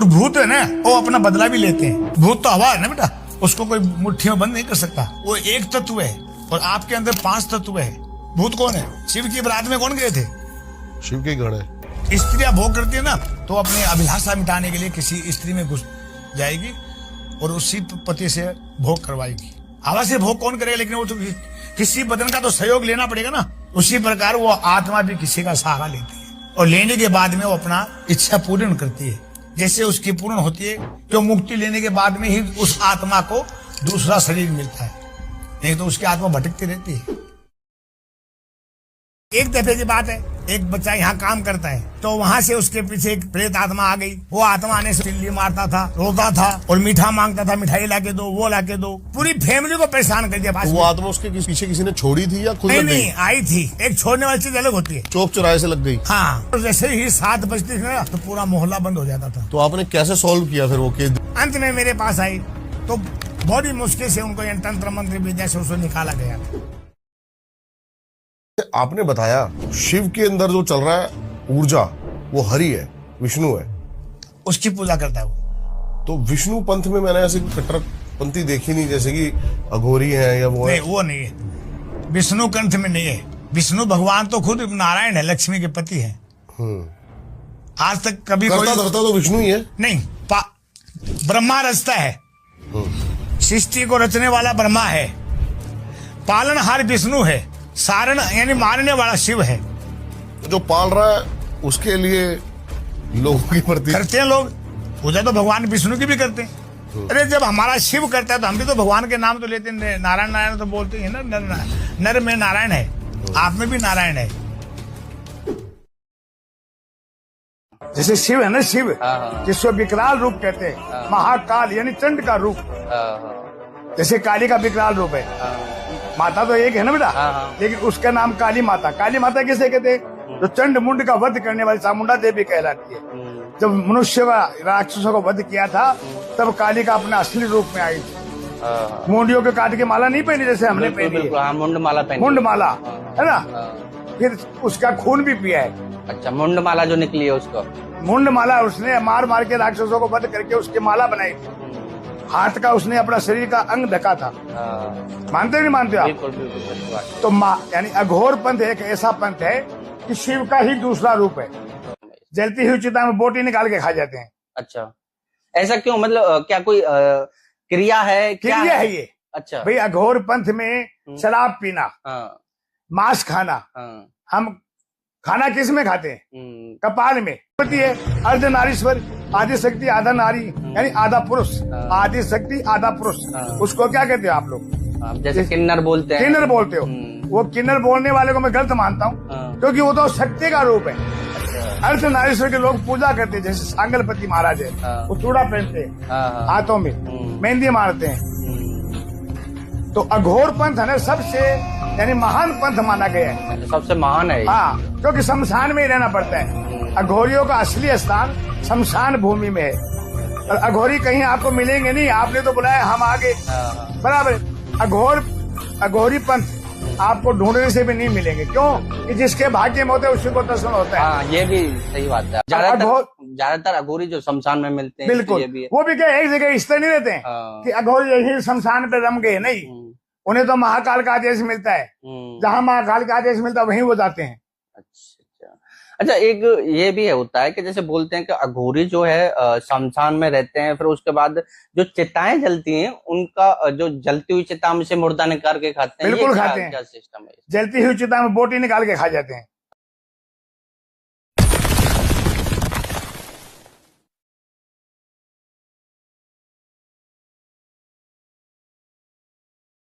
और भूत है ना, वो अपना बदला भी लेते हैं। भूत तो हवा है ना बेटा, उसको कोई मुट्ठी में बंद नहीं कर सकता। वो एक तत्व है और आपके अंदर 5 तत्व है। भूत कौन है? शिव की बारात में कौन गए थे? शिव के गण है। स्त्रियां भोग करती है ना, तो अपनी अभिलाषा मिटाने के लिए किसी स्त्री में घुस जाएगी और उसी पति से भोग करवाएगी। हवा से भोग कौन करेगा? लेकिन वो तो किसी बदन का तो सहयोग लेना पड़ेगा ना। उसी प्रकार वो आत्मा भी किसी का सहारा लेती है और लेने के बाद में वो अपना इच्छा पूर्ण करती है। जैसे उसकी पूर्ण होती है, जो मुक्ति लेने के बाद में ही उस आत्मा को दूसरा शरीर मिलता है, नहीं तो उसकी आत्मा भटकती रहती है। एक दफे की बात है, एक बच्चा यहाँ काम करता है, तो वहाँ से उसके पीछे एक प्रेत आत्मा आ गई। वो आत्मा आने से चिल्ली मारता था, रोता था और मीठा मांगता था, मिठाई लाके दो, वो लाके दो। पूरी फैमिली को परेशान कर दिया। वो आत्मा उसके पीछे किसी ने छोड़ी थी या खुद लग गई? नहीं, आई थी। एक छोड़ने वाली चीज अलग होती है। चौक चौराहे से लग गई। हाँ, तो जैसे ही 7 बजती थी ना, तो पूरा मोहल्ला बंद हो जाता था। तो आपने कैसे सॉल्व किया फिर वो केस? अंत में मेरे पास आई तो बड़ी मुश्किल से उनको तंत्र मंत्र विद्या से उसको निकाला गया। आपने बताया शिव के अंदर जो चल रहा है ऊर्जा, वो हरि है, विष्णु है, उसकी पूजा करता है वो। तो विष्णु पंथ में मैंने ऐसी कट्टरपंथी देखी नहीं, जैसे कि अघोरी है या वो नहीं, है। वो नहीं है। विष्णु कंठ में नहीं है। विष्णु भगवान तो खुद नारायण है, लक्ष्मी के पति है। आज तक कभी करता धरता तो विष्णु ही है। नहीं, ब्रह्मा रचता है। सृष्टि को रचने वाला ब्रह्मा है। पालनहार विष्णु है। सारण यानी मारने वाला शिव है। जो पाल रहा है उसके लिए लोगों की प्रति करते हैं लोग पूजा, तो भगवान विष्णु की भी करते हैं। अरे जब हमारा शिव करता है तो हम भी तो भगवान के नाम तो लेते हैं। नारायण नारायण तो बोलते हैं ना। नर में नारायण है, आप में भी नारायण है। जैसे शिव है ना, शिव जिसको विकराल रूप कहते हैं। महाकाल यानी चंड का रूप। जैसे काली का विकराल रूप है। माता तो एक है ना बेटा, लेकिन उसका नाम काली माता। काली माता किसे कहते हैं? जो चंड मुंड का वध करने वाली चामुंडा देवी कहलाती है। जब मनुष्य व राक्षसों को वध किया था, तब काली का अपना असली रूप में आई थी। मुंडियों के काट के माला नहीं पहनी जैसे हमने पहनी है। मुंड माला पहनी, मुंड माला है ना। फिर उसका खून भी पिया है। अच्छा, मुंड माला जो निकली है उसको, मुंड माला उसने मार मार के राक्षसों को वध करके उसकी माला बनाई थी। हाथ का उसने अपना शरीर का अंग ढका था। मानते नहीं मानते आप? बिल्कुल बिल्कुल। तो यानी अघोर पंथ एक ऐसा पंथ है कि शिव का ही दूसरा रूप है। जलती हुई चिता में बोटी निकाल के खा जाते हैं। अच्छा, ऐसा क्यों? मतलब क्या कोई क्रिया है? क्रिया है ये। अच्छा भाई, अघोर पंथ में शराब पीना, मांस खाना। हम खाना किस में खाते हैं? कपाल में होती है। अर्धनारीश्वर, आदि शक्ति आधा नारी, यानी आधा पुरुष। आदि शक्ति आधा पुरुष, उसको क्या कहते हो आप लोग? जैसे किन्नर बोलते हैं। किन्नर बोलते हो। वो किन्नर बोलने वाले को मैं गलत मानता हूँ, क्योंकि वो तो शक्ति का रूप है। अर्धनारीश्वर के लोग पूजा करते हैं। जैसे सांगलपति महाराज है, वो चूड़ा पहनते हैं हाथों में, मेहंदी मारते हैं। तो अघोर पंथ है ना, सबसे यानी महान पंथ माना गया है। सबसे महान है। हाँ, क्योंकि शमशान में ही रहना पड़ता है। अघोरियों का असली स्थान शमशान भूमि में है। और अघोरी कहीं आपको मिलेंगे नहीं। आपने तो बुलाया, हम आगे बराबर। अघोरी पंथ आपको ढूंढने से भी नहीं मिलेंगे। क्यों? कि जिसके भाग्य में होते हैं उसी को दर्शन होता है। हाँ, ये भी सही बात है। ज्यादातर अघोरी जो शमशान में मिलते हैं। बिल्कुल, वो भी क्या एक जगह स्थिर नहीं रहते हैं कि अघोरी यही शमशान पे रम गए। नहीं, उन्हें तो महाकाल का आदेश मिलता है। जहाँ महाकाल का आदेश मिलता है वहीं वो जाते हैं। अच्छा, एक ये भी होता है कि जैसे बोलते हैं कि अघोरी जो है शमशान में रहते हैं, फिर उसके बाद जो चिताएं जलती हैं, उनका जो जलती हुई चिता में से मुर्दा निकाल के खाते हैं। बिल्कुल खाते हैं। क्या सिस्टम है? जलती हुई चिता में बोटी निकाल के खा जाते हैं।